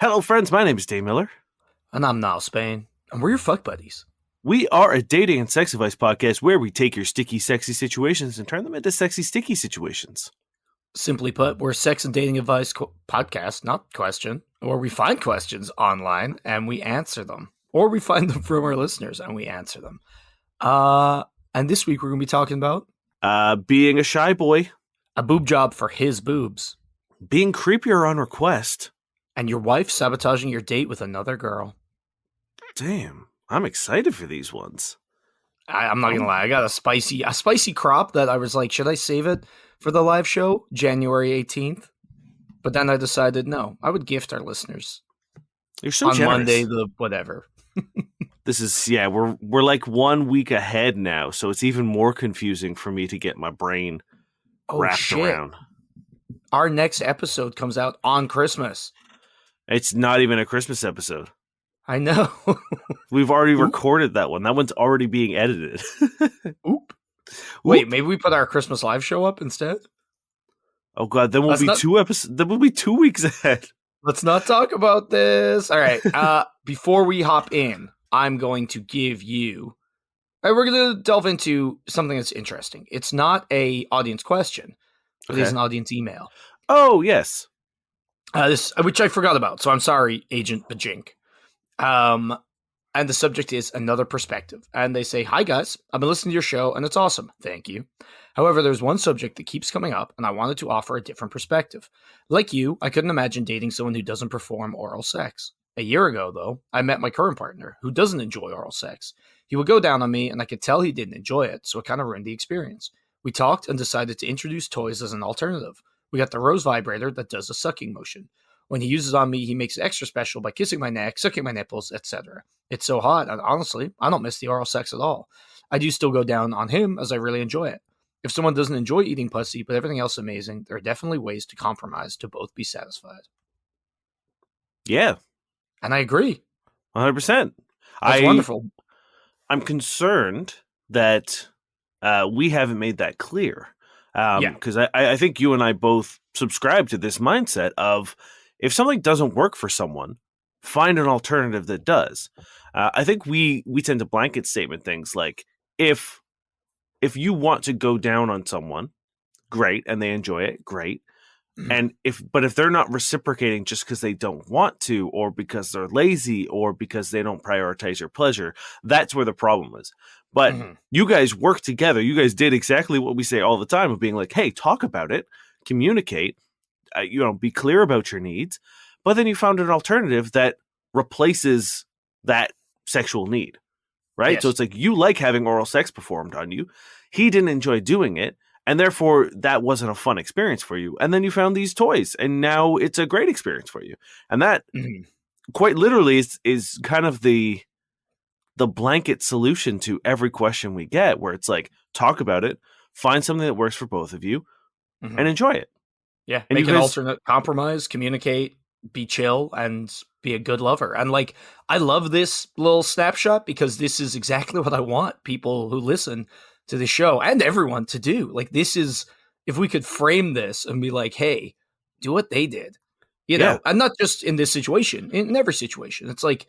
Hello, friends. My name is Dave Miller. And I'm Niall Spain. And we're your fuck buddies. We are a dating and sex advice podcast where we take your sticky, sexy situations and turn them into sexy, sticky situations. Simply put, we're a sex and dating advice podcast, not question, where we find questions online and we answer them. Or we find them from our listeners and we answer them. And this week we're going to be talking about... being a shy boy. A boob job for his boobs. Being creepier on request. And your wife sabotaging your date with another girl. Damn, I'm excited for these ones. I'm not going to lie. I got a spicy crop that I was like, should I save it for the live show, January 18th? But then I decided, no, I would gift our listeners. You're so on generous. Monday, the whatever. This is, we're like 1 week ahead now, so it's even more confusing for me to get my brain wrapped around. Our next episode comes out on Christmas. It's not even a Christmas episode. I know. We've already recorded that one. That one's already being edited. Oop. Wait, maybe we put our Christmas live show up instead? Oh god, then we'll be 2 episodes. Then we'll be 2 weeks ahead. Let's not talk about this. All right. Before we hop in, I'm going to give you... we're going to delve into something that's interesting. It's not a audience question. It is an audience email. Oh, yes. Which I forgot about. So I'm sorry, Agent Bajink. And the subject is another perspective. And they say, "Hi guys, I've been listening to your show and it's awesome. Thank you. However, there's one subject that keeps coming up and I wanted to offer a different perspective. Like you, I couldn't imagine dating someone who doesn't perform oral sex. A year ago, though, I met my current partner who doesn't enjoy oral sex. He would go down on me and I could tell he didn't enjoy it, so it kind of ruined the experience. We talked and decided to introduce toys as an alternative. We got the Rose vibrator that does a sucking motion. When he uses on me, he makes it extra special by kissing my neck, sucking my nipples, etc. It's so hot, and honestly, I don't miss the oral sex at all. I do still go down on him as I really enjoy it. If someone doesn't enjoy eating pussy, but everything else is amazing, there are definitely ways to compromise to both be satisfied." Yeah. And I agree. 100%. That's wonderful. I'm concerned that we haven't made that clear. Because I think you and I both subscribe to this mindset of if something doesn't work for someone, find an alternative that does. I think we tend to blanket statement things like if you want to go down on someone, great, and they enjoy it, great. Mm-hmm. And if they're not reciprocating just because they don't want to, or because they're lazy, or because they don't prioritize your pleasure, that's where the problem is. But you guys work together. You guys did exactly what we say all the time of being like, hey, talk about it, communicate, be clear about your needs. But then you found an alternative that replaces that sexual need, right? Yes. So it's like you like having oral sex performed on you. He didn't enjoy doing it. And therefore, that wasn't a fun experience for you. And then you found these toys, and now it's a great experience for you. And that quite literally is kind of the blanket solution to every question we get, where it's like, talk about it, find something that works for both of you, and enjoy it. Yeah, and make an alternate compromise, communicate, be chill, and be a good lover. And like, I love this little snapshot because this is exactly what I want people who listen to the show and everyone to do. Like, this is, if we could frame this and be like, hey, do what they did, you know, and not just in this situation, in every situation. It's like,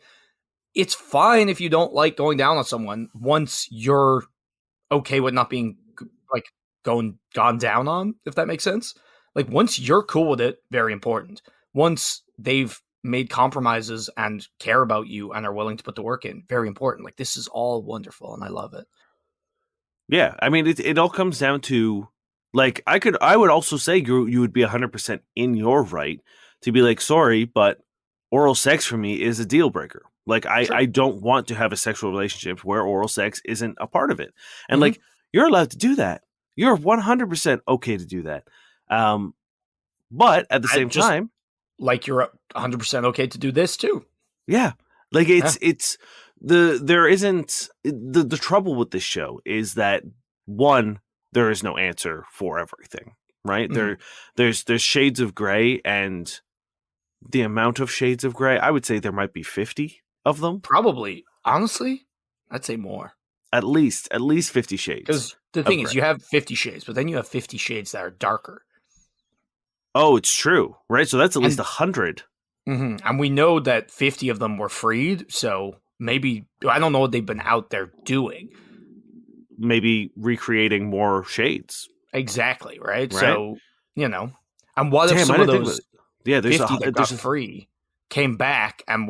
it's fine if you don't like going down on someone once you're okay with not being like gone down on, if that makes sense. Like, once you're cool with it, very important. Once they've made compromises and care about you and are willing to put the work in, very important. Like, this is all wonderful and I love it. Yeah, I mean, it all comes down to, like, I would also say you would be 100% in your right to be like, sorry, but oral sex for me is a deal breaker. Like, I don't want to have a sexual relationship where oral sex isn't a part of it. And like, you're allowed to do that. You're 100% okay to do that. But at the same time, like, you're 100% okay to do this too. Yeah. Like, there isn't the trouble with this show is that, one, there is no answer for everything, right? There's shades of gray, and the amount of shades of gray, I would say there might be 50 of them. Probably. Honestly, I'd say more. At least 50 shades. Because the thing is, you have 50 shades, but then you have 50 shades that are darker. Oh, it's true, right? So that's at least 100. And we know that 50 of them were freed, so maybe, I don't know what they've been out there doing. Maybe recreating more shades. Exactly, right? Right? So, and what if Damn, I some of didn't think about those it. Yeah, 50 that got there's a free came back and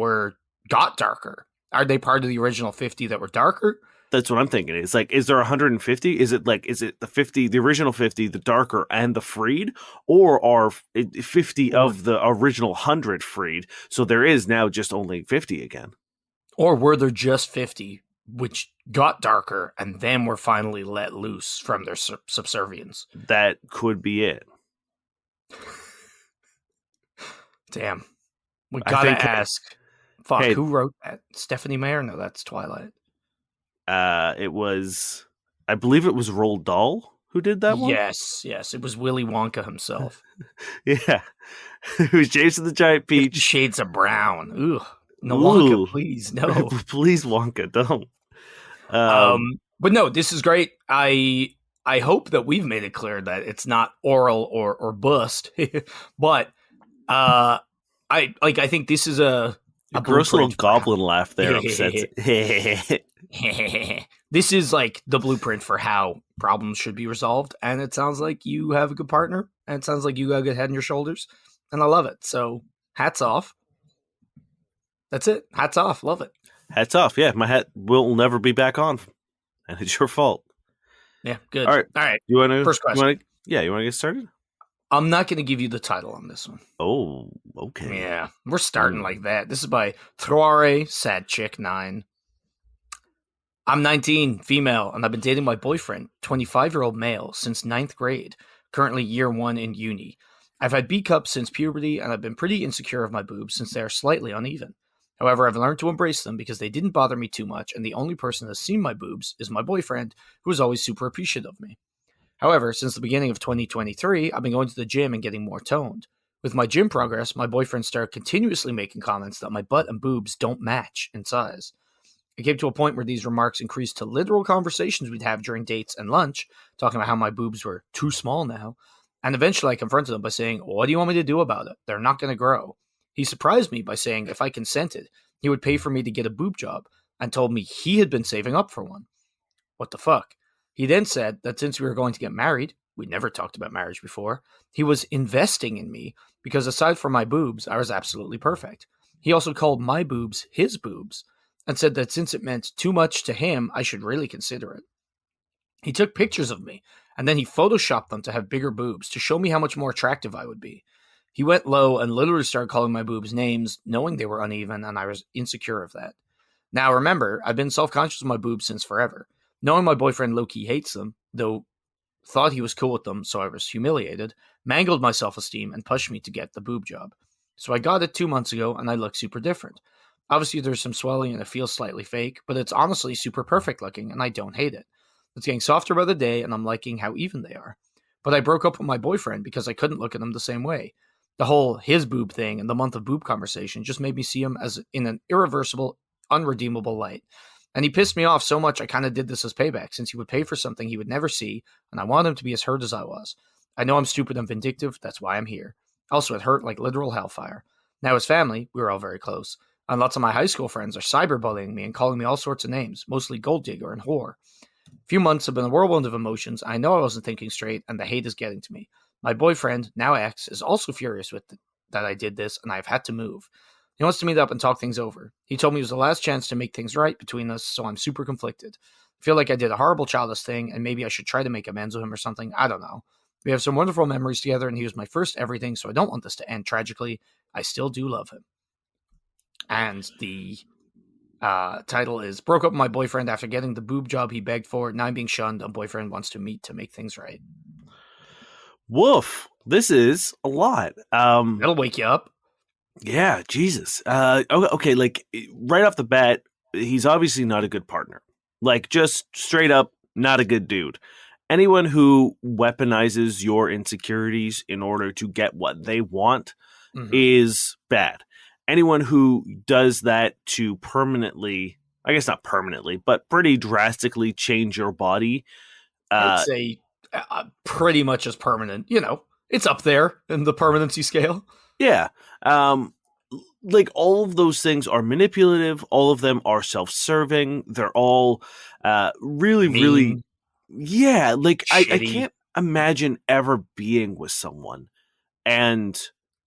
got darker? Are they part of the original 50 that were darker? that's what I'm thinking. It's like, is there 150? Is it the 50, the original 50, the darker and the freed, or are 50 Or of the original 100 freed? So there is now just only 50 again. or were there just 50 which got darker and then were finally let loose from their subservience? That could be it. Damn. We I gotta think. ask. Fuck, Hey, who wrote that? Stephanie Meyer? No, that's Twilight. it was. I believe it was Roald Dahl who did that one. Yes. It was Willy Wonka himself. Yeah, it was James and the Giant 50 Peach. Shades of Brown. Ugh. No, Wonka, Ooh, please, no. please, Wonka, don't. But no, this is great. I hope that we've made it clear that it's not oral or bust, but I think this is a Gross little blueprint for how. goblin laugh there upsets it. This is like the blueprint for how problems should be resolved, and it sounds like you have a good partner, and it sounds like you got a good head on your shoulders, and I love it. So hats off. That's it. Hats off. Love it. Hats off. Yeah, my hat will never be back on, and it's your fault. Yeah, good. All right. You want to? First question. You want to get started? I'm not going to give you the title on this one. Oh, okay. Yeah, we're starting like that. This is by Throare Sad Chick 9. I'm 19, female, and I've been dating my boyfriend, 25-year-old male, since 9th grade, currently year 1 in uni. I've had B cups since puberty, and I've been pretty insecure of my boobs since they are slightly uneven. However, I've learned to embrace them because they didn't bother me too much, and the only person that's seen my boobs is my boyfriend, who is always super appreciative of me. However, since the beginning of 2023, I've been going to the gym and getting more toned. With my gym progress, my boyfriend started continuously making comments that my butt and boobs don't match in size. It came to a point where these remarks increased to literal conversations we'd have during dates and lunch, talking about how my boobs were too small now. And eventually I confronted him by saying, "What do you want me to do about it? They're not going to grow." He surprised me by saying if I consented, he would pay for me to get a boob job, and told me he had been saving up for one. What the fuck? He then said that since we were going to get married, we'd never talked about marriage before, he was investing in me because aside from my boobs, I was absolutely perfect. He also called my boobs his boobs and said that since it meant too much to him, I should really consider it. He took pictures of me and then he photoshopped them to have bigger boobs to show me how much more attractive I would be. He went low and literally started calling my boobs names, knowing they were uneven, and I was insecure of that. Now remember, I've been self-conscious of my boobs since forever. Knowing my boyfriend low-key hates them, though thought he was cool with them, so I was humiliated, mangled my self-esteem, and pushed me to get the boob job. So I got it 2 months ago, and I look super different. Obviously, there's some swelling and it feels slightly fake, but it's honestly super perfect looking, and I don't hate it. It's getting softer by the day, and I'm liking how even they are. But I broke up with my boyfriend because I couldn't look at him the same way. The whole his boob thing and the month of boob conversation just made me see him as in an irreversible, unredeemable light. And he pissed me off so much I kind of did this as payback, since he would pay for something he would never see, and I wanted him to be as hurt as I was. I know I'm stupid and vindictive, that's why I'm here. Also, it hurt like literal hellfire. Now, as family, we were all very close, and lots of my high school friends are cyberbullying me and calling me all sorts of names, mostly gold digger and whore. A few months have been a whirlwind of emotions. I know I wasn't thinking straight, and the hate is getting to me. My boyfriend, now ex, is also furious that I did this, and I've had to move. He wants to meet up and talk things over. He told me it was the last chance to make things right between us, so I'm super conflicted. I feel like I did a horrible childish thing, and maybe I should try to make amends with him or something. I don't know. We have some wonderful memories together, and he was my first everything, so I don't want this to end tragically. I still do love him. And the title is Broke Up with My Boyfriend After Getting the Boob Job He Begged For. Now I'm being shunned, and boyfriend wants to meet to make things right. Woof. This is a lot. That'll wake you up. Yeah, Jesus. Okay, like right off the bat, he's obviously not a good partner. Like just straight up, not a good dude. Anyone who weaponizes your insecurities in order to get what they want is bad. Anyone who does that to permanently, I guess not permanently, but pretty drastically change your body. I'd say pretty much as permanent. You know, it's up there in the permanency scale. Yeah. like all of those things are manipulative. All of them are self-serving. They're all really, really, Mean, yeah. Like I shitty. can't imagine ever being with someone and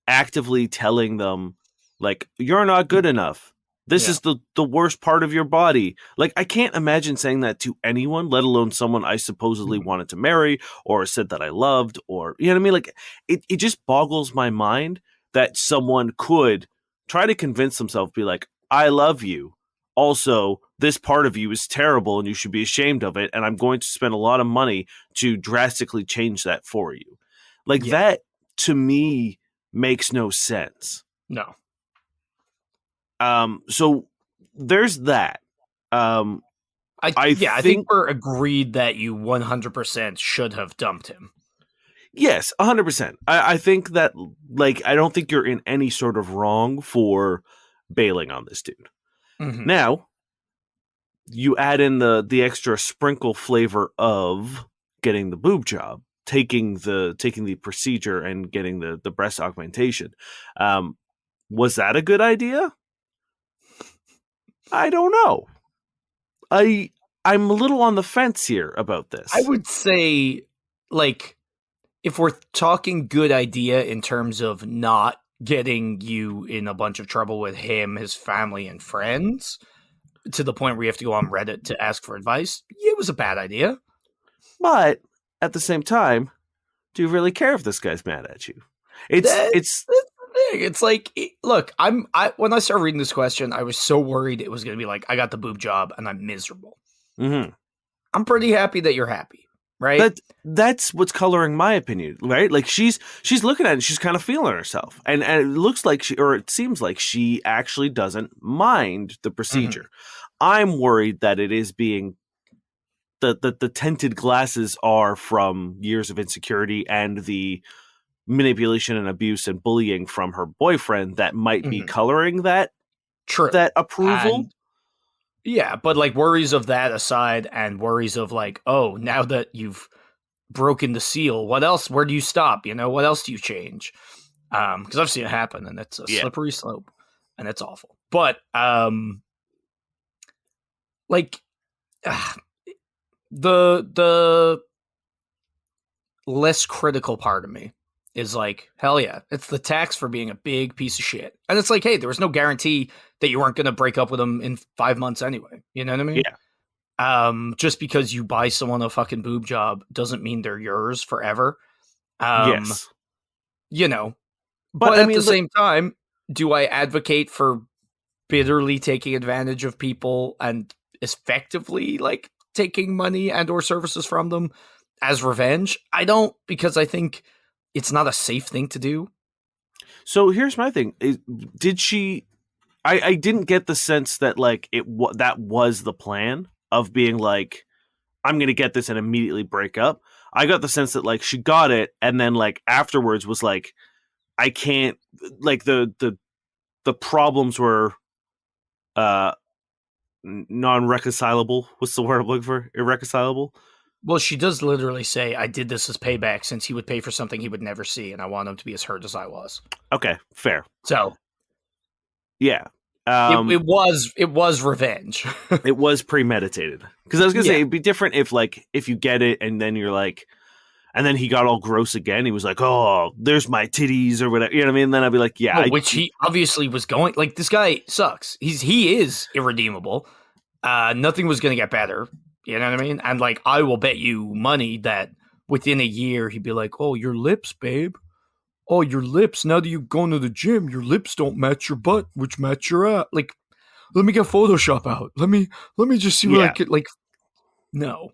actively telling them like you're not good enough. This Yeah. is the worst part of your body. Like I can't imagine saying that to anyone, let alone someone I supposedly Mhm. wanted to marry or said that I loved, or you know what I mean? Like it just boggles my mind that someone could try to convince themselves, be like, I love you. Also, this part of you is terrible and you should be ashamed of it, and I'm going to spend a lot of money to drastically change that for you. Like Yeah. that to me makes no sense. No. So there's that. Um, I I think think we're agreed that you 100% should have dumped him. yes, 100%. I think that like I don't think you're in any sort of wrong for bailing on this dude. Mhm. Now you add in the extra sprinkle flavor of getting the boob job, taking the procedure and getting the breast augmentation. Um, was that a good idea? I don't know. I I'm a little on the fence here about I this. would say, like, if we're talking good idea in terms of not getting you in a bunch of trouble with him, his family, and friends, to the point where you have to go on Reddit to ask for advice, it was a bad idea. But at the same time, do you really care if this guy's mad at you? It's That, it's that's the thing. It's like, look, I when I started reading this question, I was so worried it was going to be like, I got the boob job and I'm miserable. mhm. I'm pretty happy that you're happy, right? That's what's coloring my opinion, right? Like she's looking at it, and she's kind of feeling herself, and it looks like it seems like she actually doesn't mind the Mhm. procedure. I'm worried that it is being the tinted glasses are from years of insecurity and the manipulation and abuse and bullying from her boyfriend that might be Mhm. coloring True. that approval. And yeah, but like worries of that aside and worries of like, oh, now that you've broken the seal, what else? Where do you stop? You know, what else do you change? Because I've seen it happen and it's a Yeah. slippery slope and it's awful. But like ah, the less critical part of me is like, hell yeah, it's the tax for being a big piece of shit. And it's like, hey, there was no guarantee that you weren't going to break up with them in 5 months anyway. You know what I mean? Yeah. Just because you buy someone a fucking boob job doesn't mean they're yours forever. Um, Yes. you know, But but I at the mean, like, same time, do I advocate for bitterly taking advantage of people and effectively like taking money and or services from them as revenge? I don't, because I think it's not a safe thing to do. so here's my thing: did she? I didn't get the sense that like that was the plan of being like I'm gonna get this and immediately break up. I got the sense that like she got it and then like afterwards was like I can't, like the problems were uh non-reconcilable. What's the word I'm looking for? Irreconcilable. Well, she does literally say, I did this as payback since he would pay for something he would never see, and I want him to be as hurt as I was. Okay, fair. So Yeah. it was revenge. It was premeditated. Because I was gonna say Yeah. it'd be different if like if you get it and then you're like, and then he got all gross again. He was like, "Oh, there's my titties" or whatever. You know what I mean? And then I'd be like, "Yeah, Well, which he obviously was going, like, this guy sucks. He is irredeemable. Nothing was gonna get better. You know what I mean? And like, I will bet you money that within a year he'd be like, "Oh, your lips, babe. Oh, your lips. Now that you're going to the gym, your lips don't match your butt, which match your ass. Like, let me get Photoshop out. Let me just see what I yeah." could like." No.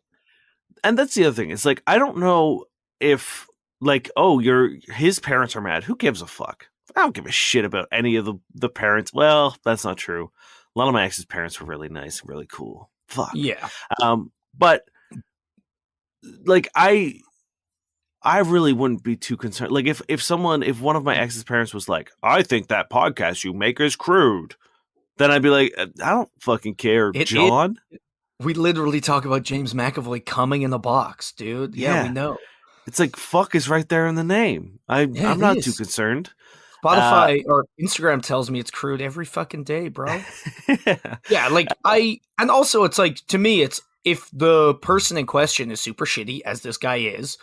And that's the other thing. It's like I don't know if like oh, his parents are mad. Who gives a fuck? I don't give a shit about any of the parents. Well, that's not true. A lot of my ex's parents were really nice and really cool. Fuck. Yeah. But like I really wouldn't be too concerned. Like if one of my ex's parents was like, I think that podcast you make is crude, then I'd be like, I don't fucking care, It is. John. We literally talk about James McAvoy coming in a box, dude. Yeah, we Yeah. know. It's like fuck is right there in the name. Yeah, I'm it not too is. concerned. Uh, Spotify or Instagram tells me it's crude every fucking day, bro. yeah. Yeah, and also it's like, to me, it's if the person in question is super shitty, as this guy is,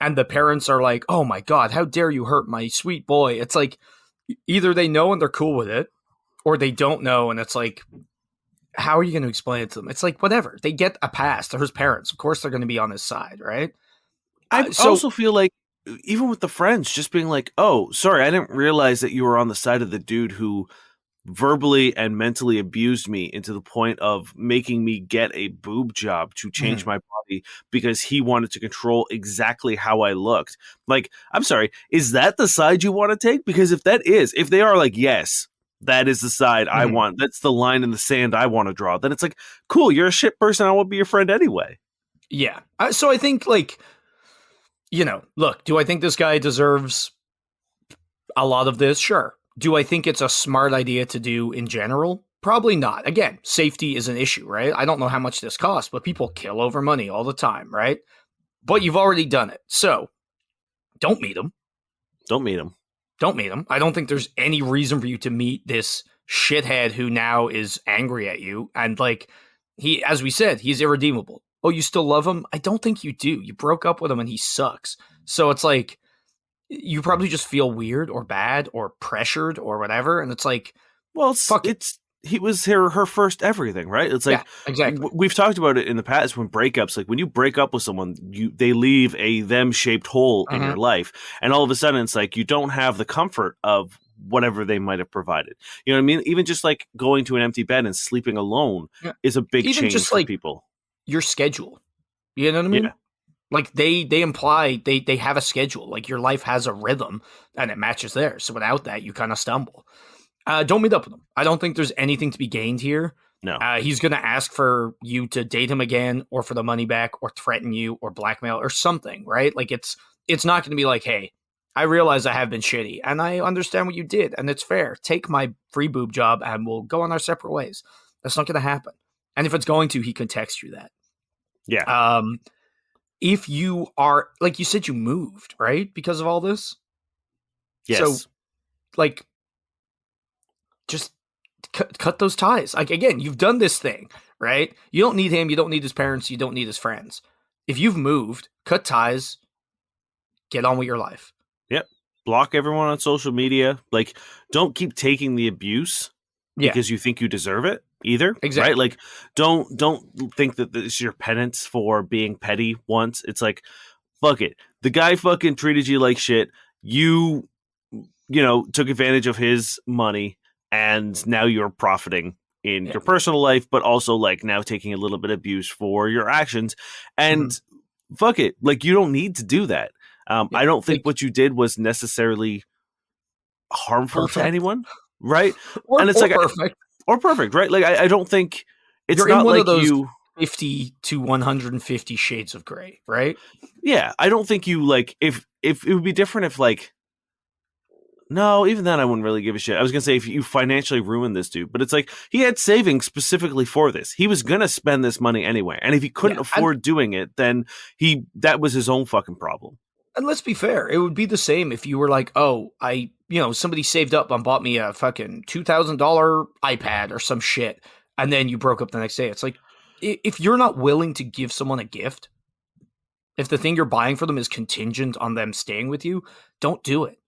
and the parents are like, oh my God, how dare you hurt my sweet boy? It's like, either they know and they're cool with it, or they don't know, and it's like, how are you going to explain it to them? It's like, whatever. They get a pass. They're his parents. Of course, they're going to be on his side, right? I So, also feel like even with the friends, just being like, "Oh, sorry, I didn't realize that you were on the side of the dude who verbally and mentally abused me into the point of making me get a boob job to change mhm, my body because he wanted to control exactly how I looked." Like, I'm sorry, is that the side you want to take? Because if they are like, yes, that is the side I mhm. want, that's the line in the sand I want to draw, then it's like, cool, you're a shit person. I won't be your friend anyway. Yeah. So I think, like, look, do I think this guy deserves a lot of this? Sure. Do I think it's a smart idea to do in general? Probably not. Again, safety is an issue, right? I don't know how much this costs, but people kill over money all the time, right? But you've already done it. So don't meet him. Don't meet him. Don't meet him. I don't think there's any reason for you to meet this shithead who now is angry at you. And, like, as we said, he's irredeemable. Oh, you still love him? I don't think you do. You broke up with him and he sucks. So it's like, you probably just feel weird or bad or pressured or whatever. And it's like, Well, fuck it. he was her first everything, right? It's Yeah, like exactly. we've talked about it in the past when breakups, like when you break up with someone, they leave a them shaped hole in Hmm. your life, and all of a sudden it's like you don't have the comfort of whatever they might have provided. You know what I mean? Even just like going to an empty bed and sleeping alone Yeah. is a big Even change just for like people. your schedule. You know what I mean? Yeah, Like they imply they have a schedule. Like your life has a rhythm and it matches theirs. So without that, you kind of stumble. Don't meet up with him. I don't think there's anything to be gained here. no, He's going to ask for you to date him again, or for the money back, or threaten you, or blackmail, or something, right? Like it's not going to be like, hey, I realize I have been shitty, and I understand what you did, and it's fair. Take my free boob job, and we'll go on our separate ways. That's not going to happen. And if it's going to, he can text you that. yeah, Um, if you are, like you said, you moved, right, because of all this. So, yes, like, just cut those ties. Like, again, you've done this thing, right? You don't need him. You don't need his parents. You don't need his friends. If you've moved, cut ties. Get on with your life. yep. Block everyone on social media. Like, don't keep taking the abuse Yeah, because you think you deserve it either, right? exactly. Like don't think that this is your penance for being petty once. It's like, fuck it. The guy fucking treated you like shit. Took advantage of his money and now you're profiting in Yeah. your personal life, but also like now taking a little bit of abuse for your actions. And Hmm. fuck it. Like you don't need to do that. Yeah. I don't think Like, what you did was necessarily harmful to perfect anyone, right? or And it's or like perfect. or perfect, right? Like I don't think it's You're in not one of like those you. 50 to 150 shades of gray, right? Yeah, I don't think you like if it would be different if like no, even then I wouldn't really give a shit. I was gonna say if you financially ruined this dude, but it's like he had savings specifically for this. He was gonna spend this money anyway, and if he couldn't Yeah. And afford doing it, then that was his own fucking problem. And let's be fair, it would be the same if you were like, oh, somebody saved up and bought me a fucking $2,000 iPad or some shit, and then you broke up the next day. It's like, if you're not willing to give someone a gift, if the thing you're buying for them is contingent on them staying with you, don't do it.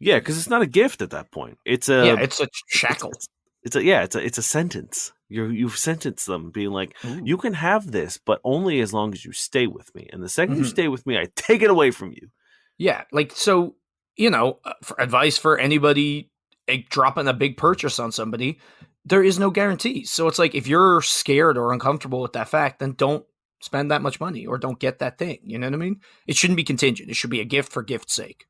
Yeah, because it's not a gift at that point. It's Yeah, a it's a it's shackle. it's a sentence. You've sentenced them, being like, Ooh. you can have this, but only as long as you stay with me. And the second you Hmm. stay with me, I take it away from you. Yeah, like, so, for advice for anybody, like, dropping a big purchase on somebody, there is no guarantees. So it's like, if you're scared or uncomfortable with that fact, then don't spend that much money or don't get that thing. You know what I mean? It shouldn't be contingent. It should be a gift for gift's sake.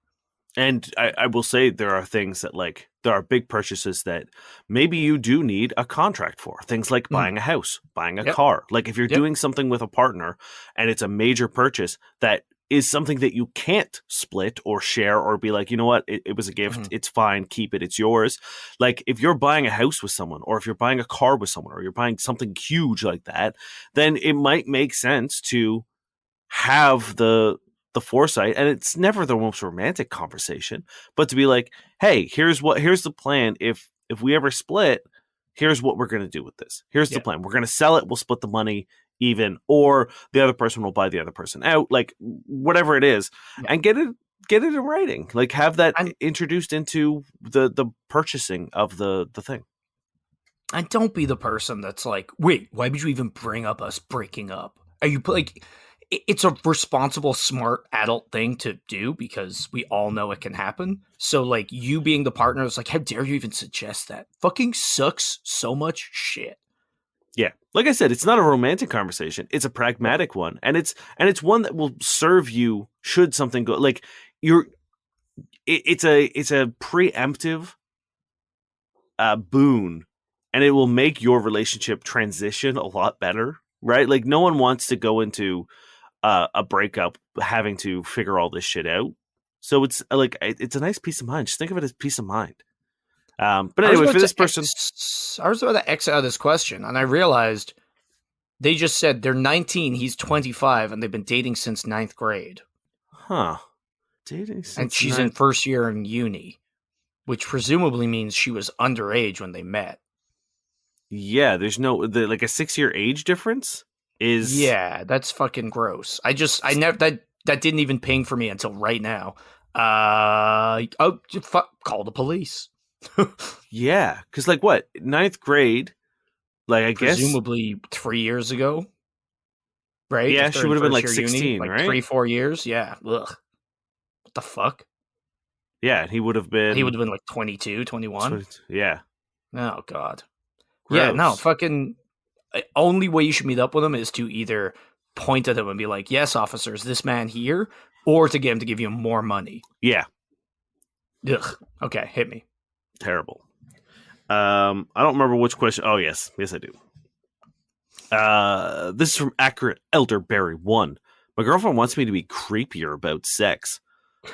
And I will say there are things that like there are big purchases that maybe you do need a contract for. Things like Mhm. buying a house, buying a Yep. car. Like if you're Yep. doing something with a partner and it's a major purchase that is something that you can't split or share or be like, you know what, it was a gift, Mhm. it's fine, keep it, it's yours. Like if you're buying a house with someone or if you're buying a car with someone or you're buying something huge like that, then it might make sense to have the the foresight, and it's never the most romantic conversation, but to be like, hey, here's the plan. If we ever split, here's what we're going to do with this. Here's the Yeah. plan. We're going to sell it. We'll split the money even, or the other person will buy the other person out, like whatever it is, Yeah. and get it in writing. Like have that And introduced into the purchasing of the thing. and don't be the person that's like, wait, why would you even bring up us breaking up? Are you like, it's a responsible, smart adult thing to do because we all know it can happen. So, like, you being the partner is like, how dare you even suggest that? Fucking sucks so much shit. Yeah. Like I said, it's not a romantic conversation. It's a pragmatic one. And it's one that will serve you should something go like it's a preemptive boon, and it will make your relationship transition a lot better, right? Like no one wants to go into a breakup having to figure all this shit out. So it's like it's a nice peace of mind. Just think of it as peace of mind. But anyway, for this person, I was about to X out of this question, and I realized they just said they're 19, he's 25, and they've been dating since 9th grade. huh? Dating since And she's in first year in uni, which presumably means she was underage when they met. Yeah, there's like a 6-year age difference is Yeah, that's fucking gross. I never that didn't even ping for me until right now. Call the police. yeah, because like what 9th grade, like I guess Presumably 3 years ago, right? yeah, If they're she in would have been first like year 16, like right? 3-4 years. Yeah. Ugh. What the fuck? Yeah, he would have He would been have been like 22, 21. yeah, Oh god. Yeah, no, gross. fucking only way you should meet up with him is to either point at him and be like, "Yes, officer, is this man here?" or to get him to give you more money. Yeah, Ugh. Okay, hit me. terrible. I don't remember which question. Oh yes, I do. This is from Accurate Elderberry 1. My girlfriend wants me to be creepier about sex.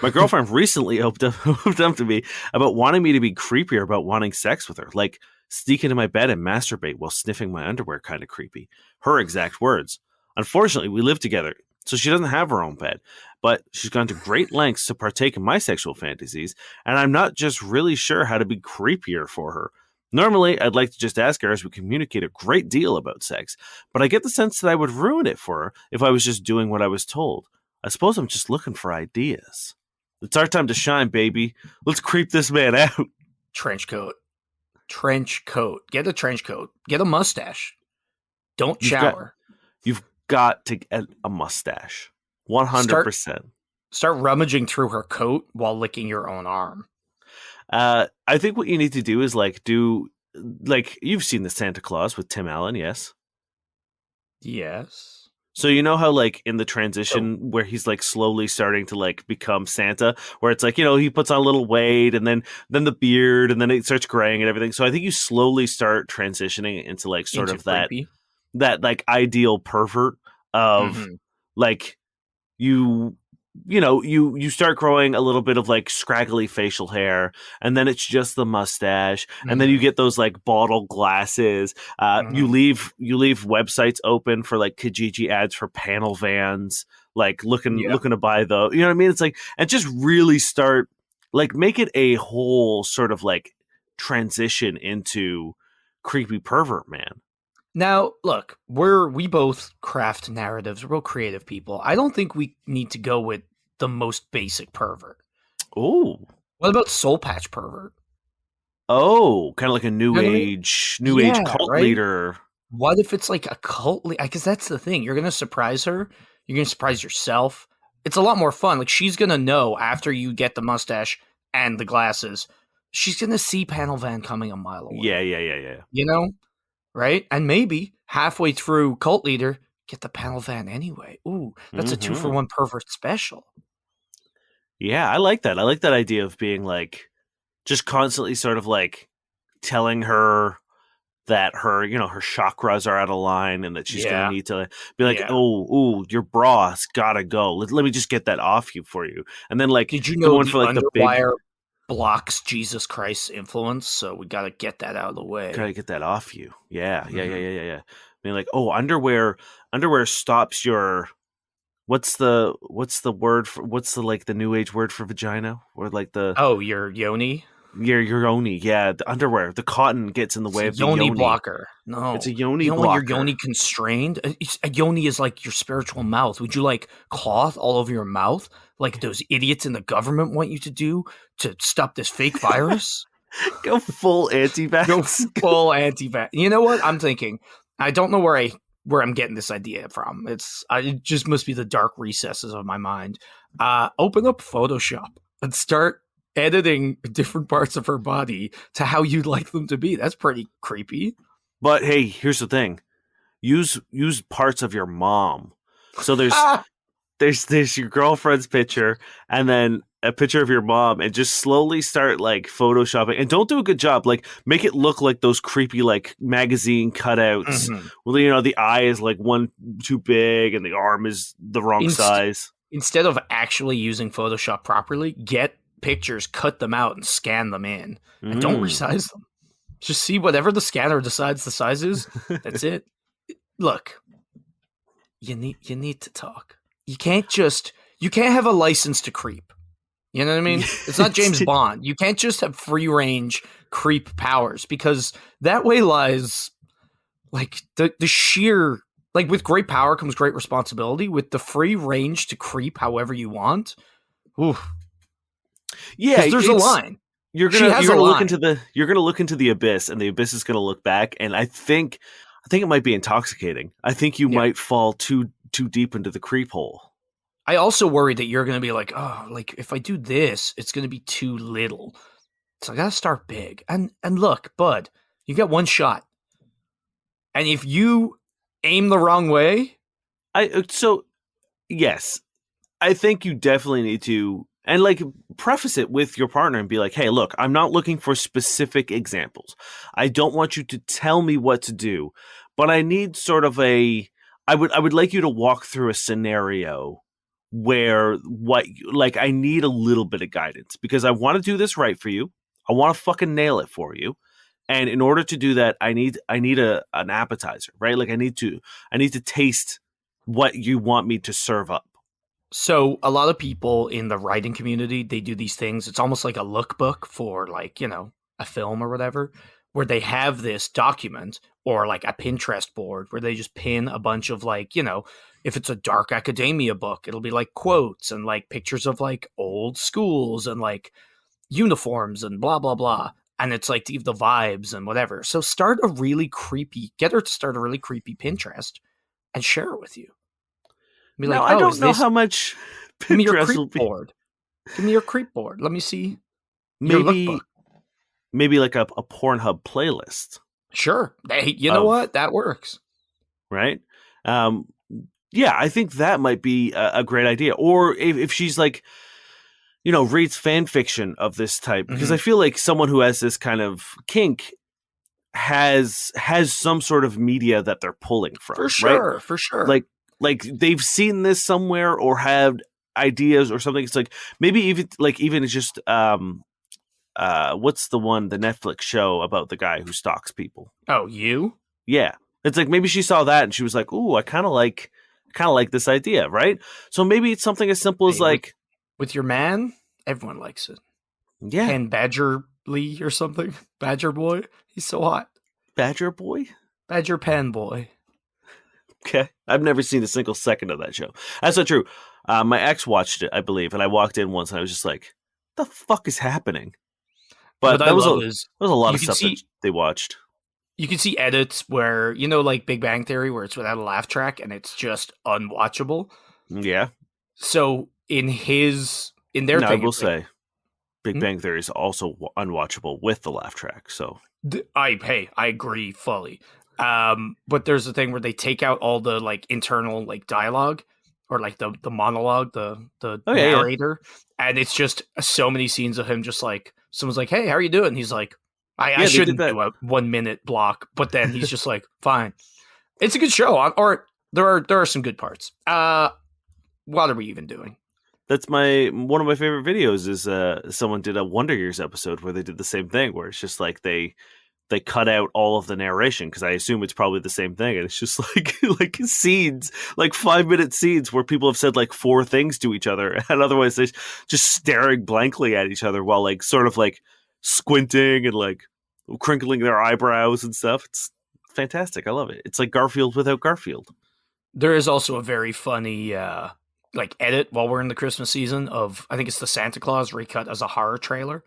My girlfriend recently opened up to me about wanting me to be creepier about wanting sex with her, like sneak into my bed and masturbate while sniffing my underwear, kind of creepy. Her exact words. Unfortunately, we live together, so she doesn't have her own bed, but she's gone to great lengths to partake in my sexual fantasies, and I'm not just really sure how to be creepier for her. Normally, I'd like to just ask her as we communicate a great deal about sex, but I get the sense that I would ruin it for her if I was just doing what I was told. I suppose I'm just looking for ideas. It's our time to shine, baby. Let's creep this man out. Trench coat. Trench coat. Get a trench coat. Get a mustache. Don't shower. You've got to get a mustache. 100%. Start rummaging through her coat while licking your own arm. I think what you need to do is you've seen the Santa Claus with Tim Allen, yes? Yes. So you know how like in the transition where he's like slowly starting to like become Santa, where it's like, he puts on a little weight and then the beard and then it starts graying and everything. So I think you slowly start transitioning into like sort Into of that creepy. like ideal pervert of like you start growing a little bit of like scraggly facial hair, and then it's just the mustache, and then you get those like bottle glasses. You leave websites open for like Kijiji ads for panel vans, like looking to buy those. You know what I mean? It's like, and just really start like make it a whole sort of like transition into creepy pervert man. Now, look, we both craft narratives. We're both creative people. I don't think we need to go with the most basic pervert. Oh. What about soul patch pervert? Oh, kind of like a new age cult right? leader. What if it's like a cult leader? Because that's the thing. You're going to surprise her. You're going to surprise yourself. It's a lot more fun. Like, she's going to know after you get the mustache and the glasses, she's going to see Panel Van coming a mile away. Yeah. You know? Right? And maybe halfway through Cult Leader, get the Panel Van anyway. Ooh, that's a 2-for-1 pervert special. Yeah, I like that. I like that idea of being like, just constantly sort of like telling her that her chakras are out of line and that she's going to need to be like, oh, your bra's gotta go. Let me just get that off you for you. And then like, did you know going for like the big blocks Jesus Christ's influence, so we got to get that out of the way. Gotta get that off you. Yeah. I mean, like, underwear stops your what's the word for what's the like the new age word for vagina or like the Oh, your yoni. your yoni? Yeah, the underwear, the cotton gets in the It's way a of the yoni yoni. blocker. It's a No, yoni you don't want your blocker. yoni constrained. A yoni is like your spiritual mouth. Would you like cloth all over your mouth, like those idiots in the government want you to do to stop this fake virus? Go full Go anti-vax. full anti-vax. You know what I'm thinking? I don't know where I'm getting this idea from. It just must be the dark recesses of my mind. Open up Photoshop and start editing different parts of her body to how you'd like them to be. That's pretty creepy. But hey, here's the thing: use parts of your mom. So Ah! there's your girlfriend's picture, and then a picture of your mom, and just slowly start like photoshopping, and don't do a good job. Like make it look like those creepy like magazine cutouts. Mhm. Well, the eye is like one too big, and the arm is the wrong Inst- size. Instead of actually using Photoshop properly, get pictures, cut them out, and scan them in, and don't Mm. resize them. Just see whatever the scanner decides the size is. That's it. Look, you need to talk. You can't have a license to creep. You know what I mean? It's not James Bond. You can't just have free range creep powers because that way lies like the sheer like with great power comes great responsibility. With the free range to creep however you want, oof, Yeah, because there's a line. She has you're a gonna look line. into the abyss, and the abyss is gonna look back, and I think it might be intoxicating. I think you Yeah. might fall too deep into the creep hole. I also worry that you're going to be like, oh, like if I do this, it's going to be too little. So I got to start big. And look, bud, you got one shot. And if you aim the wrong way, So yes, I think you definitely need to and like preface it with your partner and be like, "Hey, look, I'm not looking for specific examples. I don't want you to tell me what to do, but I need sort of I would like you to walk through a scenario where like I need a little bit of guidance because I want to do this right for you. I want to fucking nail it for you. And in order to do that, I need an appetizer, right? Like I need to taste what you want me to serve up. so a lot of people in the writing community, they do these things. It's almost like a lookbook for like, a film or whatever, where they have this document or like a Pinterest board where they just pin a bunch of like, if it's a dark academia book, it'll be like quotes and like pictures of like old schools and like uniforms and blah blah blah. And it's like to give the vibes and whatever. So get her to start a really creepy Pinterest and share it with you. Be Now like, I oh, don't is know this how much give me your Pinterest creep will be. board. Give me your creep board. Let me see your lookbook. Maybe maybe like a Pornhub playlist Sure. Hey, you know of what? That works. right. Um, yeah, I think that might be a great idea. Or if she's like reads fan fiction of this type, because Hmm. I feel like someone who has this kind of kink has some sort of media that they're pulling For from, right? sure. For sure. Like like they've seen this somewhere or had ideas or something. It's like maybe even it's just what's the Netflix show about the guy who stalks people? Oh, you? Yeah. It's like maybe she saw that and she was like, "Ooh, I kind of like this idea," right? So maybe it's something as simple as Hey, with like, with your man, everyone likes it. yeah, Pen Badger Lee or something. Badger boy. He's so hot. Badger Boy. Badger Pen boy. Okay. I've never seen a single second of that show. That's not true. My ex watched it, I believe, and I walked in once and I was just like, "The fuck is happening?" What But I that was love is a lot you of can stuff that see they watched. you can see edits where like Big Bang Theory where it's without a laugh track and it's just unwatchable. Yeah. So in their Now, I thing will it's like say Big hmm? Bang Theory is also unwatchable with the laugh track. So, I agree fully. But there's a thing where they take out all the like internal like dialogue or like the monologue, the oh yeah, yeah. narrator, and it's just so many scenes of him just like someone's like, "Hey, how are you doing?" He's like, "I Yeah, they did shouldn't that. do a 1 minute block," but then he's just like, "Fine." It's a good show, or there are some good parts. What are we even doing? That's one of my favorite videos is someone did a Wonder Years episode where they did the same thing where it's just like they cut out all of the narration because I assume it's probably the same thing, and it's just like like scenes, like 5 minute scenes where people have said like four things to each other, and otherwise they're just staring blankly at each other while like sort of like squinting and like crinkling their eyebrows and stuff. It's fantastic. I love it. It's like Garfield without Garfield. There is also a very funny like edit while we're in the Christmas season of, I think it's the Santa Claus recut as a horror trailer.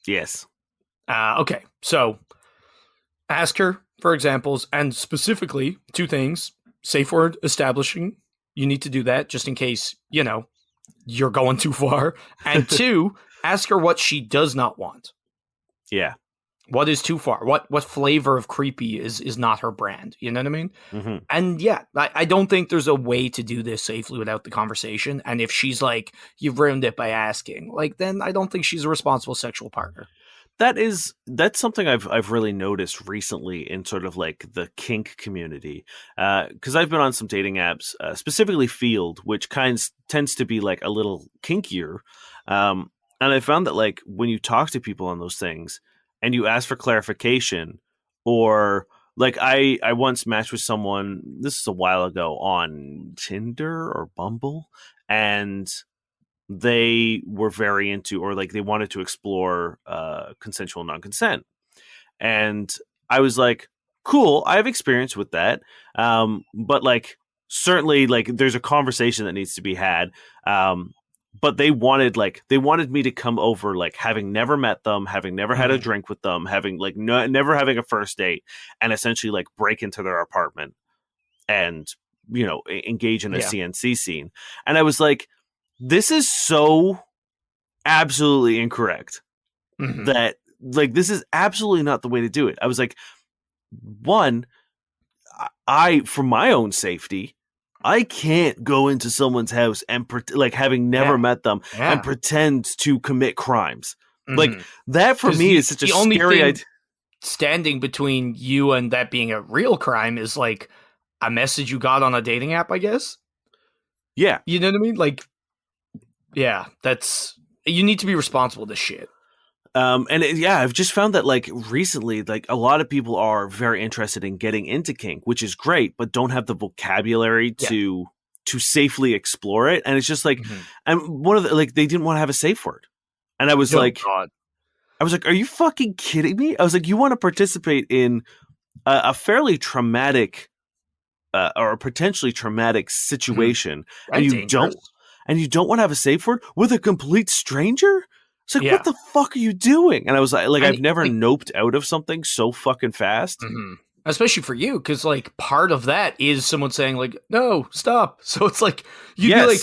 Yes. Okay, so ask her for examples, and specifically two things: safe word establishing. You need to do that just in case, you're going too far. And two, ask her what she does not want. Yeah. What is too far? What flavor of creepy is not her brand? You know what I mean? Mm-hmm. And yeah, I don't think there's a way to do this safely without the conversation. And if she's like, you've ruined it by asking, like, then I don't think she's a responsible sexual partner. That's something I've really noticed recently in sort of like the kink community, because I've been on some dating apps, specifically Field, which tends to be like a little kinkier, and I found that like when you talk to people on those things and you ask for clarification, or like I once matched with someone, this is a while ago, on Tinder or Bumble, and they were very into, or like they wanted to explore consensual non-consent, and I was like, cool, I have experience with that, but like certainly like there's a conversation that needs to be had, but they wanted me to come over like having never met them, having never had a drink with them, having like never having a first date, and essentially like break into their apartment and engage in a CNC scene. And I was like, this is so absolutely incorrect that like this is absolutely not the way to do it. I was like, one, I for my own safety, I can't go into someone's house and like having never met them and pretend to commit crimes. Like that for me is such a scary idea. Standing between you and that being a real crime is like a message you got on a dating app, I guess. Yeah. You know what I mean? Like, yeah, you need to be responsible with this shit. I've just found that like recently, like a lot of people are very interested in getting into kink, which is great, but don't have the vocabulary to safely explore it. And it's just like, and one of the, like, they didn't want to have a safe word. And I was I was like, are you fucking kidding me? I was like, you want to participate in a fairly traumatic, or a potentially traumatic situation, and you don't want to have a safe word with a complete stranger? It's like, what the fuck are you doing? And I was like, I've never noped out of something so fucking fast. Especially for you, because like part of that is someone saying like, no, stop. So it's like, you'd be like,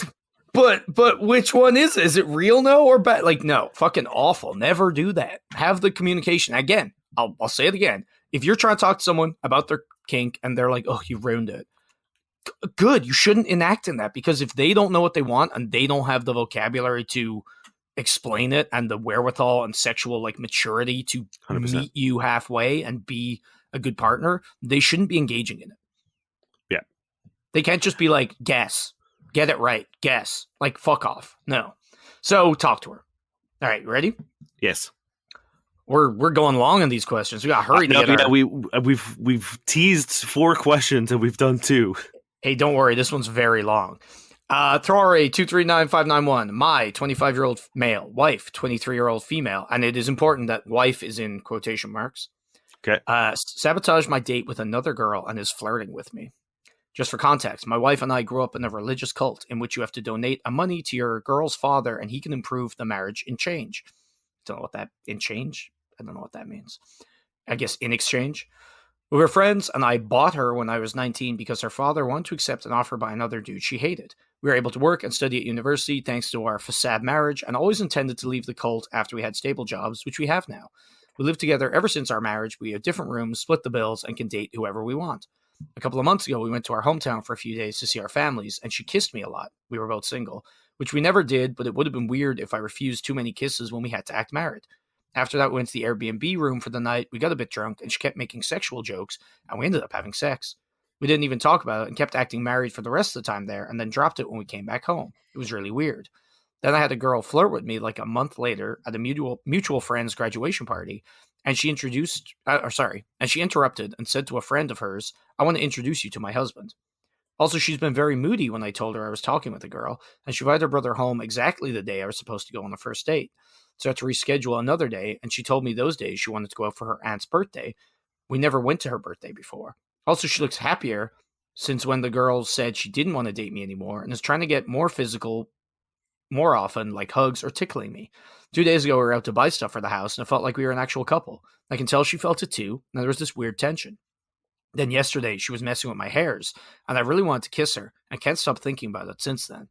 but which one is it? Is it real no or bad? Like, no, fucking awful. Never do that. Have the communication. Again, I'll say it again. If you're trying to talk to someone about their kink and they're like, oh, you ruined it. Good. You shouldn't enact in that, because if they don't know what they want and they don't have the vocabulary to explain it and the wherewithal and sexual like maturity to 100%. Meet you halfway and be a good partner, they shouldn't be engaging in it. Yeah. They can't just be like, guess, get it right, guess, like fuck off. No. So talk to her. All right, you ready? Yes. We're going long on these questions. We got to hurry to get we've teased 4 questions and we've done 2. Hey, don't worry, this one's very long. Thrower 239591, my 25-year-old male, wife, 23-year-old female, and it is important that wife is in quotation marks. Okay. Sabotaged my date with another girl and is flirting with me. Just for context, my wife and I grew up in a religious cult in which you have to donate a money to your girl's father and he can improve the marriage in change. Don't know what that in change. I don't know what that means. I guess in exchange. We were friends, and I bought her when I was 19 because her father wanted to accept an offer by another dude she hated. We were able to work and study at university thanks to our facade marriage, and always intended to leave the cult after we had stable jobs, which we have now. We lived together ever since our marriage. We have different rooms, split the bills, and can date whoever we want. A couple of months ago, we went to our hometown for a few days to see our families, and she kissed me a lot. We were both single, which we never did, but it would have been weird if I refused too many kisses when we had to act married. After that, we went to the Airbnb room for the night. We got a bit drunk, and she kept making sexual jokes, and we ended up having sex. We didn't even talk about it and kept acting married for the rest of the time there, and then dropped it when we came back home. It was really weird. Then I had a girl flirt with me like a month later at a mutual friend's graduation party, and she interrupted and said to a friend of hers, "I want to introduce you to my husband." Also, she's been very moody when I told her I was talking with a girl, and she invited her brother home exactly the day I was supposed to go on the first date. So I had to reschedule another day, and she told me those days she wanted to go out for her aunt's birthday. We never went to her birthday before. Also, she looks happier since when the girl said she didn't want to date me anymore and is trying to get more physical more often, like hugs or tickling me. 2 days ago, we were out to buy stuff for the house, and it felt like we were an actual couple. I can tell she felt it too, and there was this weird tension. Then yesterday, she was messing with my hairs, and I really wanted to kiss her. I can't stop thinking about it since then.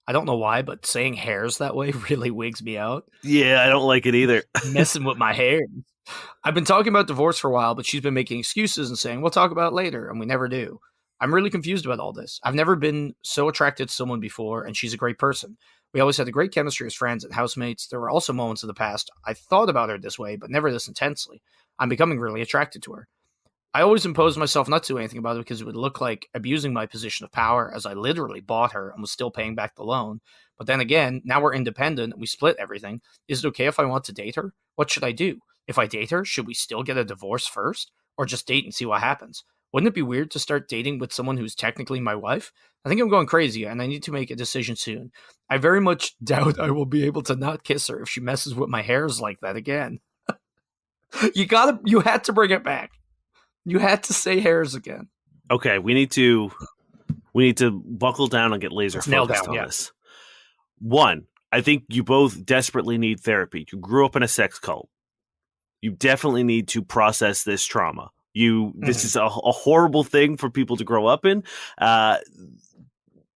I don't know why, but saying hairs that way really wigs me out. Yeah, I don't like it either. Messing with my hair. I've been talking about divorce for a while, but she's been making excuses and saying, we'll talk about it later, and we never do. I'm really confused about all this. I've never been so attracted to someone before, and she's a great person. We always had a great chemistry as friends and housemates. There were also moments in the past I thought about her this way, but never this intensely. I'm becoming really attracted to her. I always imposed myself not to do anything about it because it would look like abusing my position of power, as I literally bought her and was still paying back the loan. But then again, now we're independent and we split everything. Is it okay if I want to date her? What should I do? If I date her, should we still get a divorce first? Or just date and see what happens? Wouldn't it be weird to start dating with someone who's technically my wife? I think I'm going crazy and I need to make a decision soon. I very much doubt I will be able to not kiss her if she messes with my hairs like that again. You had to bring it back. You had to say hairs again. Okay, we need to buckle down and get laser focused on this. One, I think you both desperately need therapy. You grew up in a sex cult. You definitely need to process this trauma. This is a horrible thing for people to grow up in.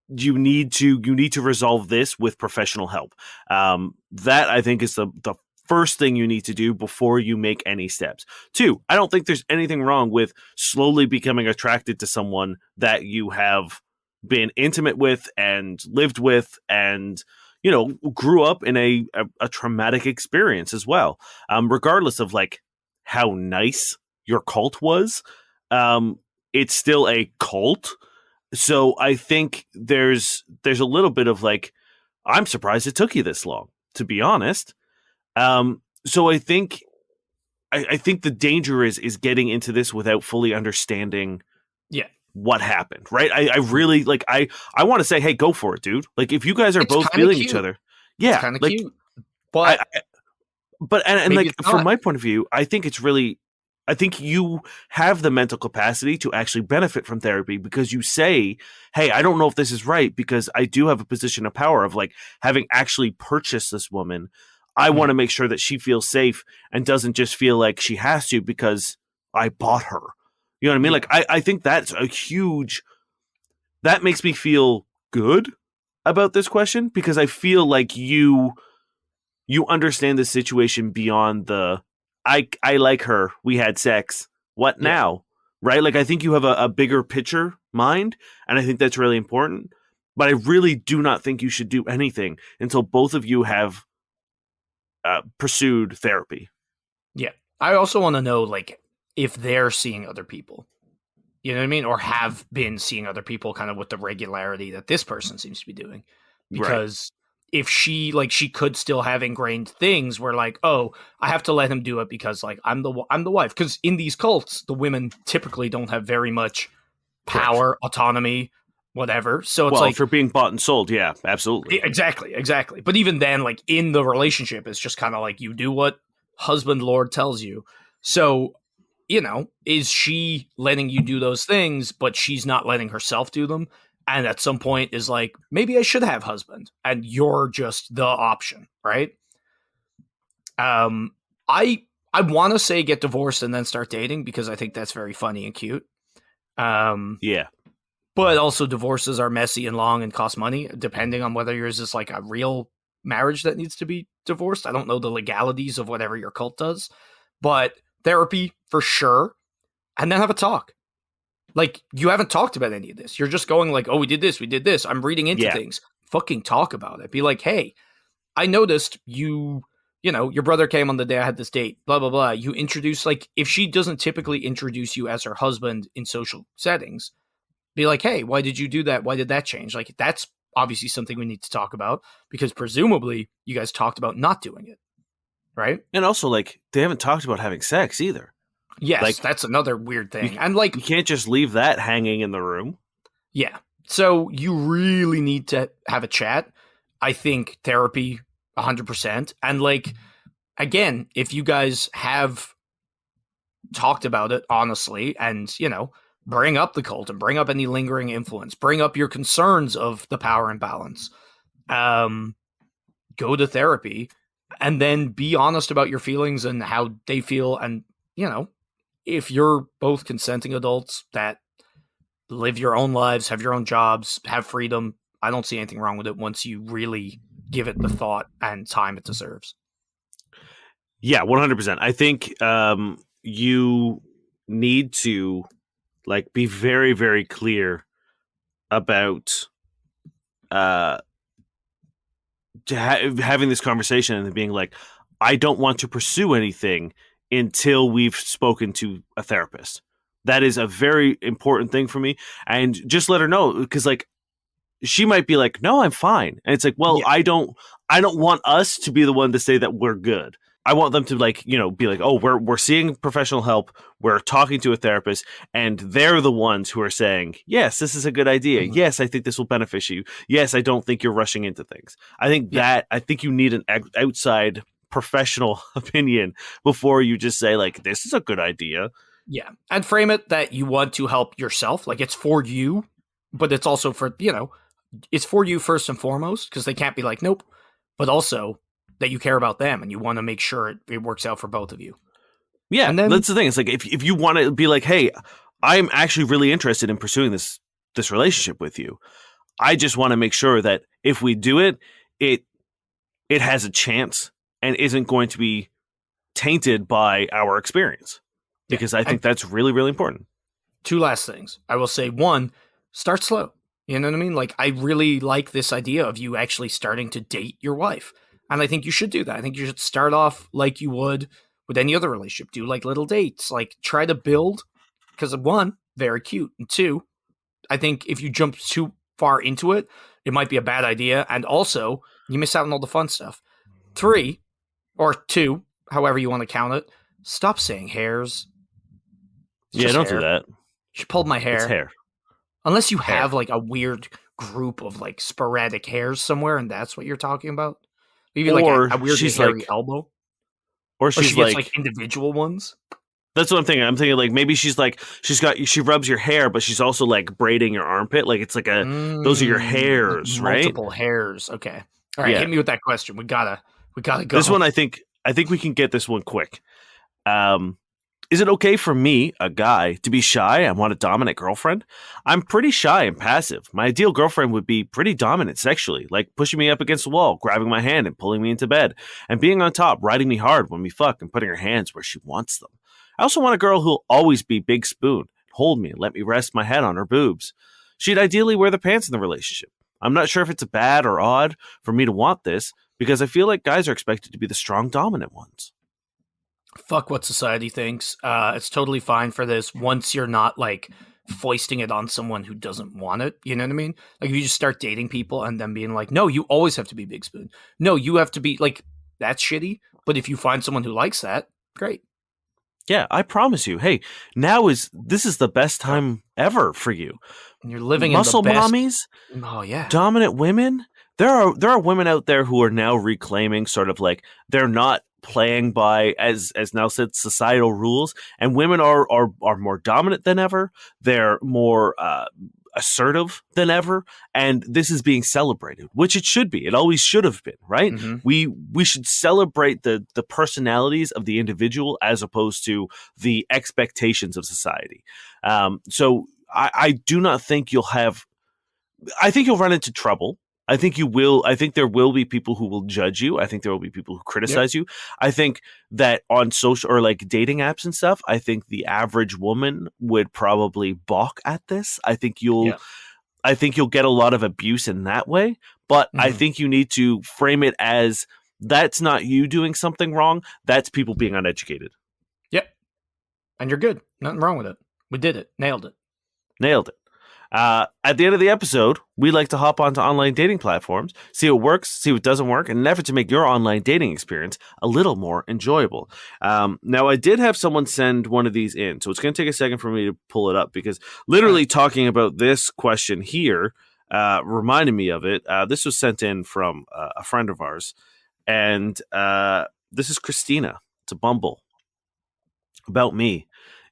You need to resolve this with professional help. That I think is the first thing you need to do before you make any steps. Two, I don't think there's anything wrong with slowly becoming attracted to someone that you have been intimate with and lived with and, grew up in a traumatic experience as well. Regardless of like how nice your cult was, it's still a cult. So I think there's a little bit of like, I'm surprised it took you this long, to be honest. So I think the danger is getting into this without fully understanding what happened, right? I really like I want to say, hey, go for it, dude. Like if you guys are both feeling each other, yeah, kind of like, cute. But and like from my point of view, I think you have the mental capacity to actually benefit from therapy because you say, hey, I don't know if this is right because I do have a position of power of like having actually purchased this woman. I want to make sure that she feels safe and doesn't just feel like she has to because I bought her. You know what I mean? Like, I think that's a huge... That makes me feel good about this question because I feel like you understand the situation beyond the, I like her, we had sex, what now? Right? Like, I think you have a bigger picture mind, and I think that's really important. But I really do not think you should do anything until both of you have pursued therapy. Yeah. I also want to know, like, if they're seeing other people, you know what I mean? Or have been seeing other people kind of with the regularity that this person seems to be doing. Because if she could still have ingrained things where like, oh, I have to let him do it because like I'm the wife. Because in these cults, the women typically don't have very much power, autonomy, whatever. So it's like for being bought and sold, yeah, absolutely. Exactly. But even then, like in the relationship, it's just kind of like you do what husband Lord tells you. So, is she letting you do those things, but she's not letting herself do them? And at some point is like, maybe I should have husband, and you're just the option, right? I want to say get divorced and then start dating because I think that's very funny and cute. Yeah. But also divorces are messy and long and cost money, depending on whether yours is like a real marriage that needs to be divorced. I don't know the legalities of whatever your cult does, but therapy for sure. And then have a talk. Like, you haven't talked about any of this. You're just going like, oh, we did this. I'm reading into things. Fucking talk about it. Be like, hey, I noticed your brother came on the day I had this date, blah, blah, blah. You introduce, like, if she doesn't typically introduce you as her husband in social settings, be like, hey, why did you do that? Why did that change? Like, that's obviously something we need to talk about because presumably you guys talked about not doing it, right? And also, like, they haven't talked about having sex either. Yes, Like, that's another weird you, thing. And like, you can't just leave that hanging in the room. yeah. So you really need to have a chat. I think therapy 100%. And like, again, if you guys have talked about it honestly and, bring up the cult and bring up any lingering influence, bring up your concerns of the power imbalance, go to therapy and then be honest about your feelings and how they feel. And, if you're both consenting adults that live your own lives, have your own jobs, have freedom, I don't see anything wrong with it once you really give it the thought and time it deserves. Yeah, 100%. I think you need to like be very, very clear about having this conversation and being like, I don't want to pursue anything until we've spoken to a therapist. That is a very important thing for me. And just let her know, because like she might be like, no, I'm fine. And it's like, well, Yeah. I don't want us to be the one to say that we're good. I want them to like, be like, oh, we're seeing professional help. We're talking to a therapist, and they're the ones who are saying, yes, this is a good idea. Mhm. Yes, I think this will benefit you. Yes, I don't think you're rushing into things. I think you need an outside professional opinion before you just say like, this is a good idea. Yeah. And frame it that you want to help yourself. Like it's for you, but it's also for, it's for you first and foremost, because they can't be like, nope, but also that you care about them and you want to make sure it works out for both of you. Yeah, And then, that's the thing. It's like if you want to be like, hey, I'm actually really interested in pursuing this relationship with you. I just want to make sure that if we do it, it has a chance and isn't going to be tainted by our experience. Because I think that's really, really important. Two last things. I will say one, start slow. You know what I mean? Like I really like this idea of you actually starting to date your wife. And I think you should do that. I think you should start off like you would with any other relationship. Do like little dates, like try to build, because one, very cute. And two, I think if you jump too far into it, it might be a bad idea. And also, you miss out on all the fun stuff. Three, or two, however you want to count it, stop saying hairs. Yeah, don't do that. She pulled my hair. It's hair. Unless you have like a weird group of like sporadic hairs somewhere, and that's what you're talking about. Maybe like a weird hairy elbow. Or she gets like individual ones. That's what I'm thinking. I'm thinking like maybe she rubs your hair, but she's also like braiding your armpit. Like it's like those are your hairs, multiple right? Multiple hairs. Okay. All right. Hit me with that question. We gotta go. This one, I think we can get this one quick. Is it okay for me, a guy, to be shy and want a dominant girlfriend? I'm pretty shy and passive. My ideal girlfriend would be pretty dominant sexually, like pushing me up against the wall, grabbing my hand and pulling me into bed, and being on top, riding me hard when we fuck and putting her hands where she wants them. I also want a girl who'll always be big spoon, hold me and let me rest my head on her boobs. She'd ideally wear the pants in the relationship. I'm not sure if it's bad or odd for me to want this, because I feel like guys are expected to be the strong dominant ones. Fuck what society thinks. It's totally fine for this once you're not like foisting it on someone who doesn't want it. You know what I mean? Like if you just start dating people and then being like, no, you always have to be big spoon. No, you have to be like, that's shitty. But if you find someone who likes that, great. Yeah, I promise you. Hey, this is the best time ever for you. And you're living muscle in the best... mommies. Oh yeah, dominant women. There are women out there who are now reclaiming sort of like they're not playing by as now said societal rules, and women are more dominant than ever. They're more assertive than ever, and this is being celebrated, which it should be. It always should have been, right? Mm-hmm. We should celebrate the personalities of the individual as opposed to the expectations of society. So I do not think you'll have. I think you'll run into trouble. I think you will. I think there will be people who will judge you. I think there will be people who criticize you. I think that on social or like dating apps and stuff, I think the average woman would probably balk at this. I think you'll get a lot of abuse in that way. But I think you need to frame it as that's not you doing something wrong. That's people being uneducated. Yep. And you're good. Nothing wrong with it. We did it. Nailed it. Nailed it. At the end of the episode, we like to hop onto online dating platforms, see what works, see what doesn't work, in an effort to make your online dating experience a little more enjoyable. Now, I did have someone send one of these in, so it's going to take a second for me to pull it up because literally talking about this question here reminded me of it. This was sent in from a friend of ours, and this is Christina. It's a Bumble. About me.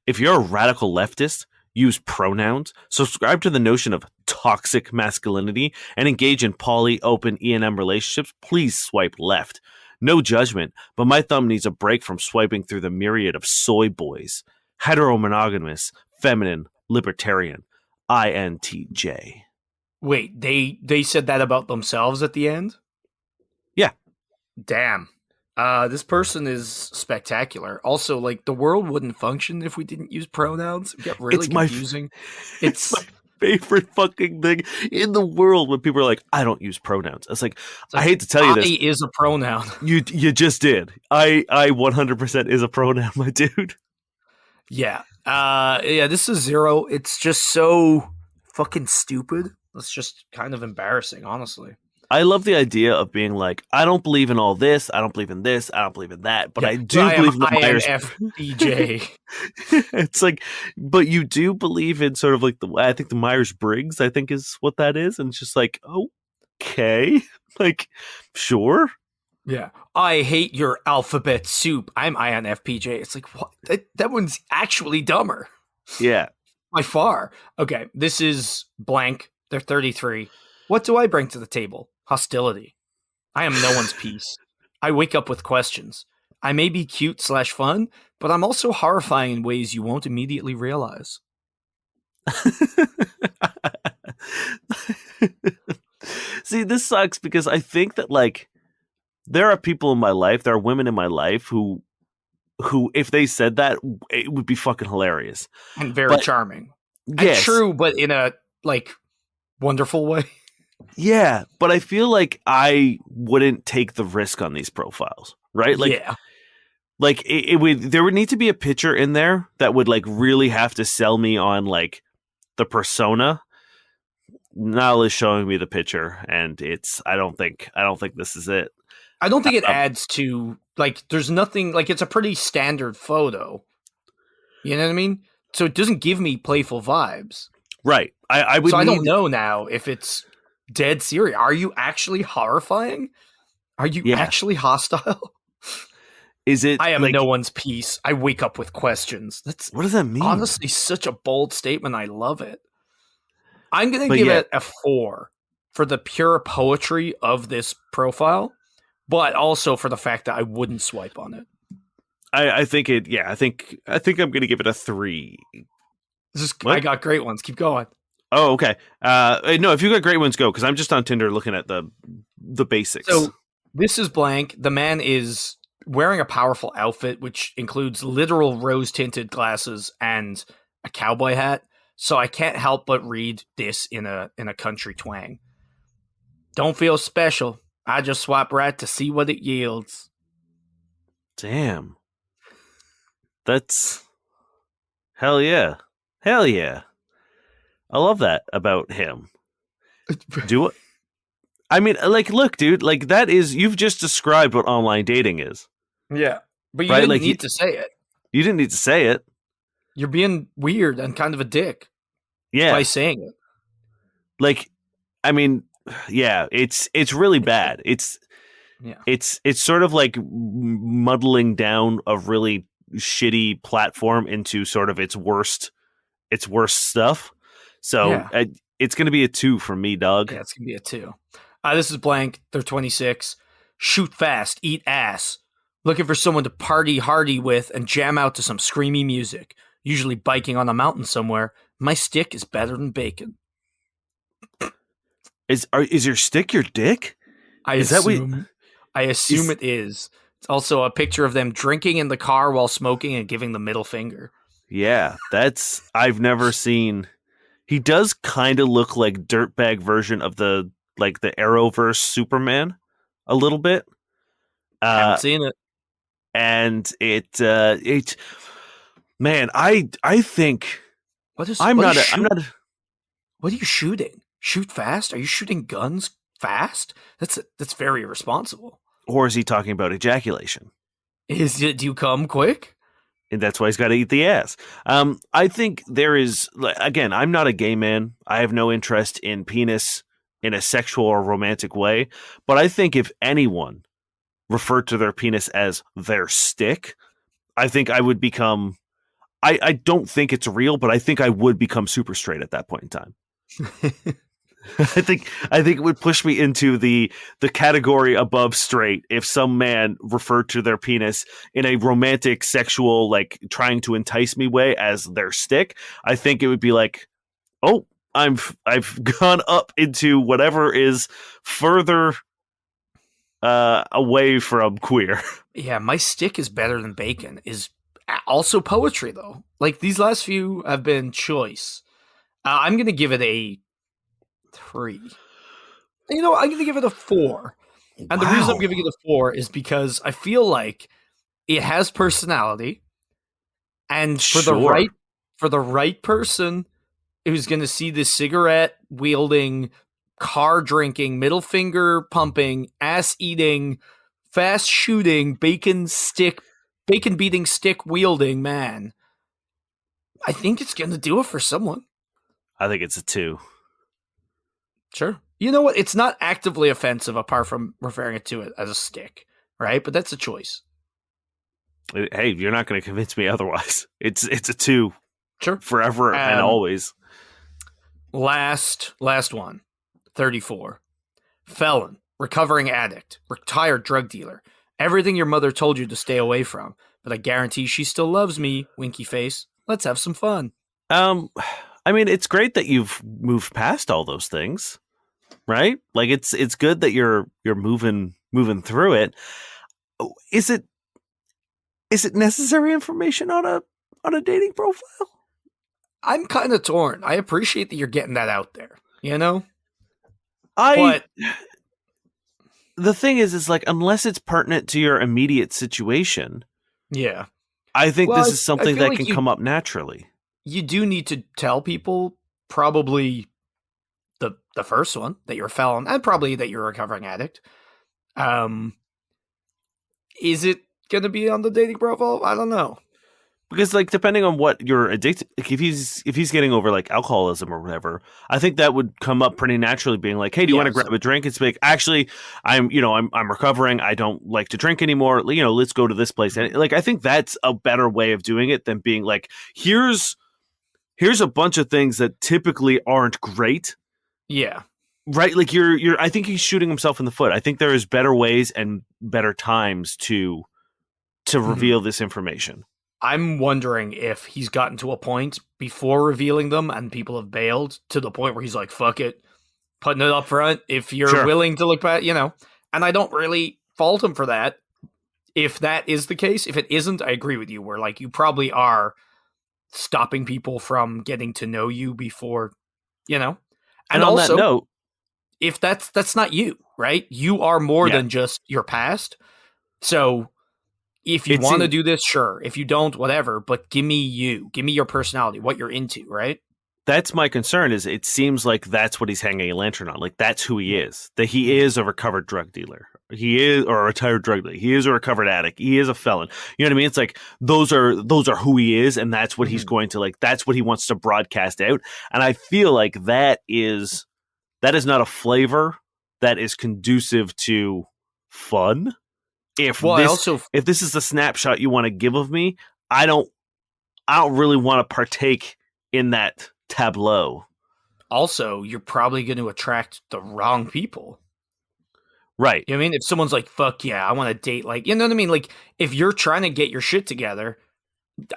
If you're a radical leftist, use pronouns, subscribe to the notion of toxic masculinity, and engage in poly, open E&M relationships, please swipe left. No judgment, but my thumb needs a break from swiping through the myriad of soy boys. Heteromonogamous, feminine, libertarian, INTJ. Wait, they said that about themselves at the end? Yeah. Damn. This person is spectacular. Also, like, the world wouldn't function if we didn't use pronouns. It'd get really confusing. It's my favorite fucking thing in the world when people are like, I don't use pronouns. It's like I hate to tell you this. I is a pronoun. You just did. I 100% is a pronoun, my dude. Yeah. This is 0. It's just so fucking stupid. It's just kind of embarrassing, honestly. I love the idea of being like, I don't believe in all this, I don't believe in this, I don't believe in that, but I do believe in the Myers. INFPJ. It's like, but you do believe in sort of like I think the Myers Briggs, I think is what that is, and it's just like, okay, like, sure. Yeah. I hate your alphabet soup. I'm INFPJ. It's like, what? That one's actually dumber. Yeah. By far. Okay, this is blank. They're 33. What do I bring to the table? Hostility. I am no one's peace. I wake up with questions. I may be cute/fun, but I'm also horrifying in ways you won't immediately realize. See, this sucks because I think that, like, there are people in my life, there are women in my life who if they said that, it would be fucking hilarious. And very charming. Yes. And true, but in a, like, wonderful way. Yeah, but I feel like I wouldn't take the risk on these profiles, right? Like, yeah. Like there would need to be a picture in there that would like really have to sell me on like the persona. Niall is showing me the picture, and I don't think this is it. I don't think it adds to, like, there's nothing, like, it's a pretty standard photo. You know what I mean? So it doesn't give me playful vibes. Right. I don't know now if it's dead serious. Are you actually horrifying? Are you actually hostile? Is it? I am like, no one's peace. I wake up with questions. What does that mean? Honestly, such a bold statement. I love it. I'm going to give it a 4 for the pure poetry of this profile, but also for the fact that I wouldn't swipe on it. I think it. Yeah, I think I'm going to give it a 3. I got great ones. Keep going. Oh, okay. No, if you got great ones, go, because I'm just on Tinder looking at the basics. So this is blank. The man is wearing a powerful outfit, which includes literal rose-tinted glasses and a cowboy hat. So I can't help but read this in a country twang. Don't feel special. I just swipe right to see what it yields. Damn. That's hell yeah. Hell yeah. I love that about him. Do it. I mean, like, look, dude, like that is, you've just described what online dating is. Yeah. But you didn't need to say it. You didn't need to say it. You're being weird and kind of a dick. Yeah. By saying it. Like, I mean, yeah, it's really bad. It's sort of like muddling down a really shitty platform into sort of its worst stuff. So it's going to be a 2 from me, dog. Yeah, it's going to be a 2. This is blank. They're 26. Shoot fast, eat ass. Looking for someone to party hardy with and jam out to some screamy music. Usually biking on a mountain somewhere. My stick is better than bacon. Is your stick your dick? I assume it is. It's also a picture of them drinking in the car while smoking and giving the middle finger. Yeah, I've never seen. He does kind of look like dirtbag version of the Arrowverse Superman a little bit. I haven't seen it. And it man, I think what is What are you shooting? Shoot fast? Are you shooting guns fast? That's very irresponsible. Or is he talking about ejaculation? Do you come quick? And that's why he's got to eat the ass. I think there is, again, I'm not a gay man. I have no interest in penis in a sexual or romantic way. But I think if anyone referred to their penis as their stick, I think I would become, I don't think it's real, but I think I would become super straight at that point in time. I think it would push me into the category above straight if some man referred to their penis in a romantic, sexual, like trying to entice me way as their stick. I think it would be like, oh, I've gone up into whatever is further away from queer. Yeah, my stick is better than bacon is also poetry though. Like these last few have been choice. I'm gonna give it a 3. I'm gonna give it a 4. And the reason I'm giving it a 4 is because I feel like it has personality, and for the right person who's gonna see this cigarette wielding, car drinking, middle finger pumping, ass eating, fast shooting, bacon beating stick wielding man, I think it's gonna do it for someone. I think it's a 2. Sure. You know what? It's not actively offensive apart from referring it to it as a stick, right? But that's a choice. Hey, you're not going to convince me otherwise. It's a 2. Sure. Forever and always. Last one. 34. Felon, recovering addict, retired drug dealer. Everything your mother told you to stay away from, but I guarantee she still loves me, winky face. Let's have some fun. I mean, it's great that you've moved past all those things, right? Like it's good that you're moving through it. Is it necessary information on a dating profile? I'm kind of torn. I appreciate that you're getting that out there, But the thing is like, unless it's pertinent to your immediate situation, yeah, I think this is something that can come up naturally. You do need to tell people probably the first one that you're a felon and probably that you're a recovering addict. Is it going to be on the dating profile? I don't know. Because like depending on what you're addicted, like if he's getting over like alcoholism or whatever, I think that would come up pretty naturally, being like, "Hey, do you want to grab a drink?" It's like, actually, I'm recovering. I don't like to drink anymore. Let's go to this place. And like I think that's a better way of doing it than being like, here's a bunch of things that typically aren't great. Yeah. Right? Like I think he's shooting himself in the foot. I think there is better ways and better times to reveal this information. I'm wondering if he's gotten to a point before revealing them and people have bailed to the point where he's like, fuck it, putting it up front if you're willing to look back, and I don't really fault him for that. If that is the case, if it isn't, I agree with you, where like you probably are stopping people from getting to know you before, And on also, that note, if that's not you, right? You are more than just your past. So if you want to do this, sure. If you don't, whatever. But give me you. Give me your personality, what you're into, right? That's my concern. Is it seems like that's what he's hanging a lantern on. Like that's who he is. That he is a recovered drug dealer. He is, or a retired drug dealer. He is a recovered addict. He is a felon. You know what I mean? It's like those are who he is, and that's what he's going to like. That's what he wants to broadcast out. And I feel like that is not a flavor that is conducive to fun. If this is the snapshot you want to give of me, I don't really want to partake in that tableau. Also, you're probably going to attract the wrong people. Right. You know what I mean? If someone's like, fuck yeah, I want to date, like, you know what I mean? Like, if you're trying to get your shit together,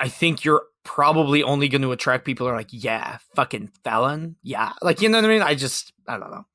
I think you're probably only going to attract people who are like, yeah, fucking felon. Yeah. Like, you know what I mean? I don't know.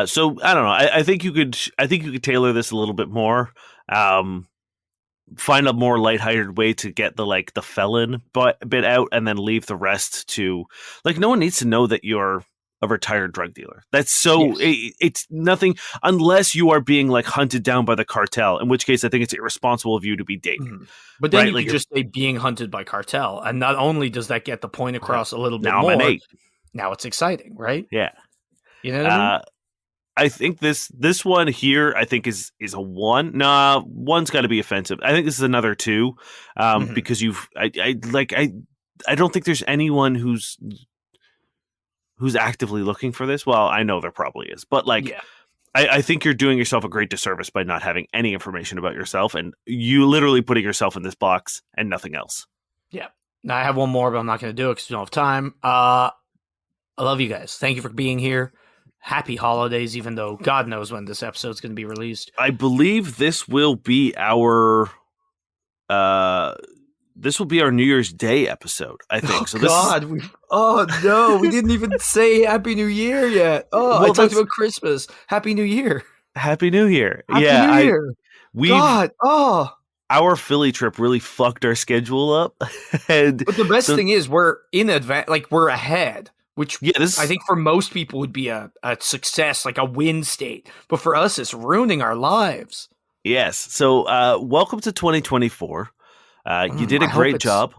So I don't know. I think you could tailor this a little bit more. Find a more lighthearted way to get the felon bit out, and then leave the rest to like. No one needs to know that you're a retired drug dealer. That's so it's nothing unless you are being like hunted down by the cartel. In which case, I think it's irresponsible of you to be dating. Mm-hmm. But then you could just say being hunted by cartel, and not only does that get the point across a little bit more. now it's exciting, right? Yeah. You know what I mean? I think this one here, I think is a 1. Nah, 1's got to be offensive. I think this is another 2, because I don't think there's anyone who's actively looking for this. Well, I know there probably is, but Yeah. I think you're doing yourself a great disservice by not having any information about yourself, and you literally putting yourself in this box and nothing else. Yeah. Now I have one more, but I'm not going to do it because we don't have time. I love you guys. Thank you for being here. Happy holidays, even though God knows when this episode's going to be released. I believe this will be our New Year's Day episode, I think. Oh no, we didn't even say Happy New Year yet. Oh, well, I talked about Christmas. Happy New Year. Happy New Year. Happy New Year. Our Philly trip really fucked our schedule up. But the best thing is we're in advance, like we're ahead, which I think for most people would be a success, like a win state. But for us, it's ruining our lives. Yes. So welcome to 2024. You did a great job.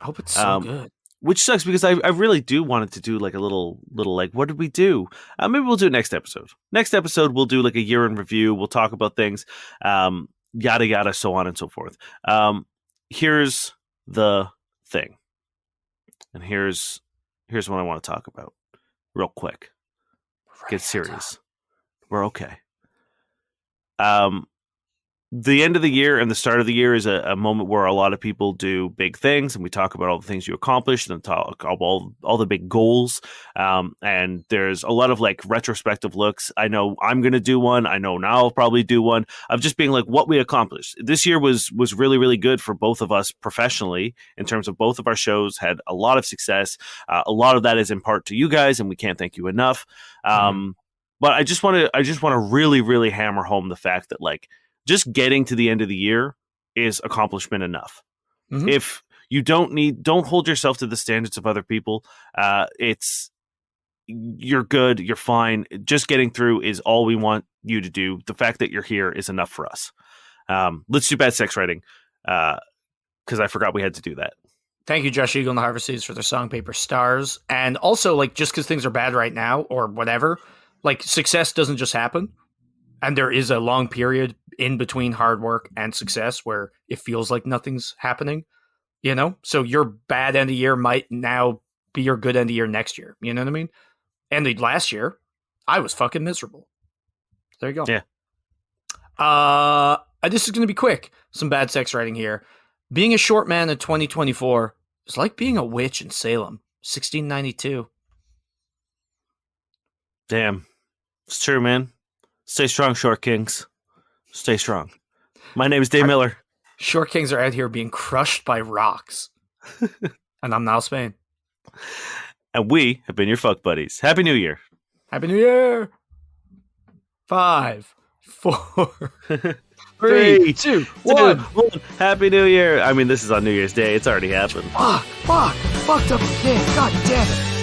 I hope it's so good. Which sucks because I really do want it to do like a little like, what did we do? Maybe we'll do it next episode. Next episode, we'll do like a year in review. We'll talk about things, yada, yada, so on and so forth. Here's the thing. And here's what I want to talk about real quick. Get serious. We're okay. The end of the year and the start of the year is a moment where a lot of people do big things, and we talk about all the things you accomplished and talk about all the big goals. And there's a lot of like retrospective looks. I know I'm going to do one. I know now I'll probably do one of just being like what we accomplished. This year was really, really good for both of us professionally in terms of both of our shows had a lot of success. A lot of that is in part to you guys, and we can't thank you enough. But I just want to really, really hammer home the fact that like, just getting to the end of the year is accomplishment enough. Mm-hmm. If you don't hold yourself to the standards of other people. You're good. You're fine. Just getting through is all we want you to do. The fact that you're here is enough for us. Let's do bad sex writing. Cause I forgot we had to do that. Thank you, Josh Eagle and the Harvest Seeds for their song Paper Stars. And also like, just cause things are bad right now or whatever, like success doesn't just happen. And there is a long period in between hard work and success where it feels like nothing's happening, you know? So your bad end of year might now be your good end of year next year. You know what I mean? And last year, I was fucking miserable. There you go. Yeah. This is going to be quick. Some bad sex writing here. Being a short man in 2024 is like being a witch in Salem, 1692. Damn. It's true, man. Stay strong, Short Kings. Stay strong. My name is Dave Miller. Short Kings are out here being crushed by rocks. And I'm Niall Spain. And we have been your fuck buddies. Happy New Year. Happy New Year. 5, 4, 3, 2, 1. Happy New Year. I mean, this is on New Year's Day. It's already happened. Fucked up again. God damn it.